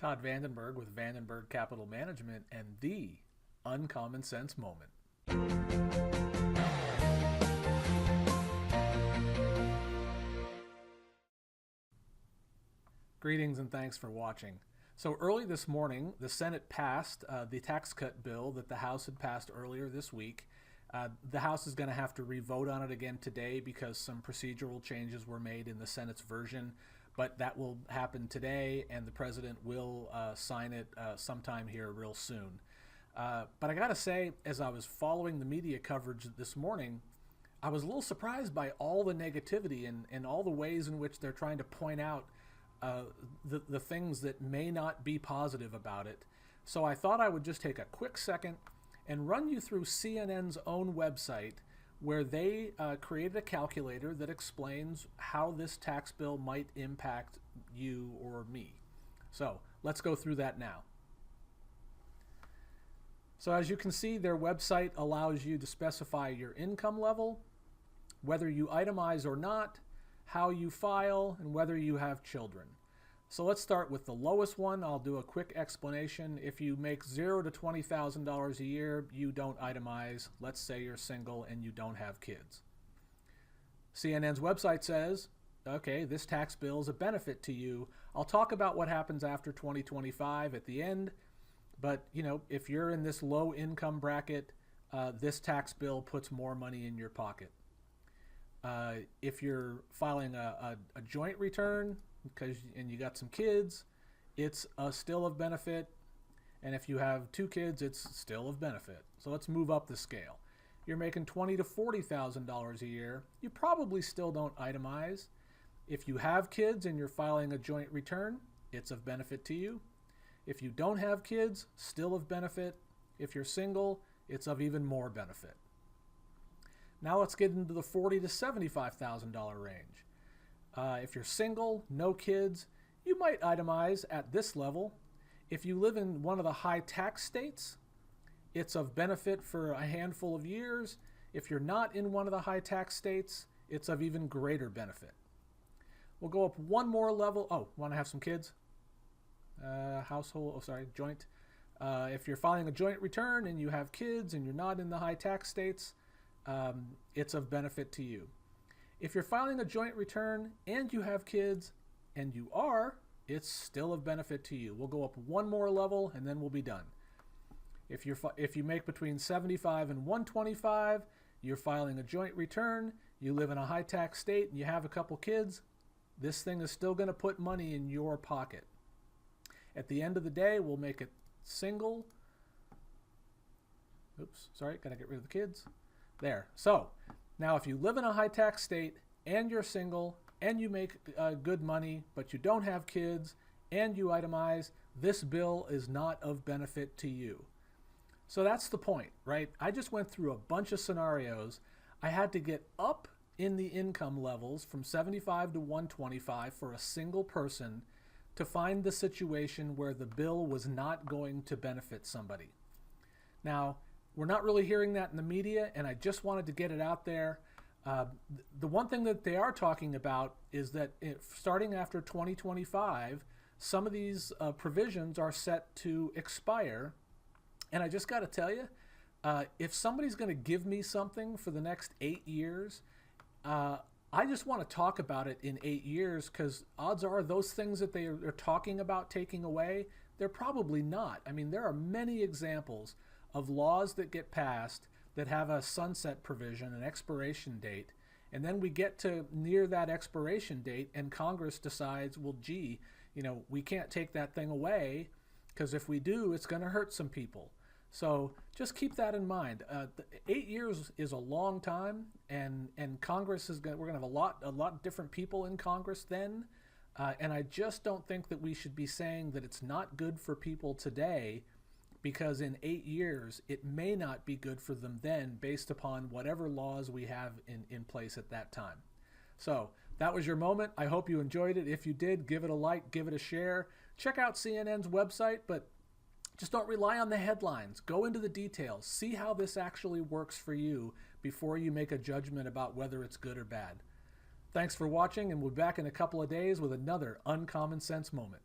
Todd VanDenburg with VanDenburg Capital Management and the Uncommon Sense Moment. Greetings and thanks for watching. So early this morning, the Senate passed the tax cut bill that the House had passed earlier this week. The House is going to have to re-vote on it again today because some procedural changes were made in the Senate's version, but that will happen today and the President will sign it sometime here real soon. But I gotta say, as I was following the media coverage this morning, I was a little surprised by all the negativity and all the ways in which they're trying to point out the things that may not be positive about it. So I thought I would just take a quick second and run you through CNN's own website, where they created a calculator that explains how this tax bill might impact you or me. So let's go through that now. So as you can see, their website allows you to specify your income level, whether you itemize or not, how you file, and whether you have children. So let's start with the lowest one. I'll do a quick explanation. If you make $0 to $20,000 a year, you don't itemize. Let's say you're single and you don't have kids. CNN's website says, okay, this tax bill is a benefit to you. I'll talk about what happens after 2025 at the end, but you know, if you're in this low income bracket, this tax bill puts more money in your pocket. If you're filing a joint return and you got some kids, it's still of benefit. And if you have 2 kids, it's still of benefit. So let's move up the scale. You're making $20,000 to $40,000 a year. You probably still don't itemize. If you have kids and you're filing a joint return, it's of benefit to you. If you don't have kids, still of benefit. If you're single, it's of even more benefit. Now let's get into the $40,000 to $75,000 range. If you're single, no kids, you might itemize at this level. If you live in one of the high tax states, it's of benefit for a handful of years. If you're not in one of the high tax states, it's of even greater benefit. We'll go up one more level. Oh, want to have some kids? Joint. If you're filing a joint return and you have kids and you're not in the high tax states, it's of benefit to you. If you're filing a joint return and you have kids, and you are, it's still of benefit to you. We'll go up one more level and then we'll be done. If you make between 75 and 125, you're filing a joint return, you live in a high tax state and you have a couple kids, this thing is still going to put money in your pocket. At the end of the day, we'll make it single. Oops, sorry, gotta get rid of the kids. There. So now if you live in a high tax state and you're single and you make good money, but you don't have kids and you itemize, this bill is not of benefit to you. So that's the point, right? I just went through a bunch of scenarios. I had to get up in the income levels from 75 to 125 for a single person to find the situation where the bill was not going to benefit somebody. Now, we're not really hearing that in the media, and I just wanted to get it out there. The one thing that they are talking about is that starting after 2025, some of these provisions are set to expire. And I just got to tell you, if somebody's going to give me something for the next 8 years, I just want to talk about it in 8 years, because odds are those things that they're talking about taking away, they're probably not. I mean, there are many examples of laws that get passed that have a sunset provision, an expiration date, and then we get to near that expiration date and Congress decides, well, gee, you know, we can't take that thing away, because if we do, it's going to hurt some people. So just keep that in mind. 8 years is a long time, and Congress is we're going to have a lot different people in Congress then, and I just don't think that we should be saying that it's not good for people today, because in 8 years it may not be good for them then, based upon whatever laws we have in place at that time. So that was your moment. I hope you enjoyed it. If you did, give it a like, give it a share. Check out CNN's website, but just don't rely on the headlines. Go into the details. See how this actually works for you before you make a judgment about whether it's good or bad. Thanks for watching, and we'll be back in a couple of days with another Uncommon Sense Moment.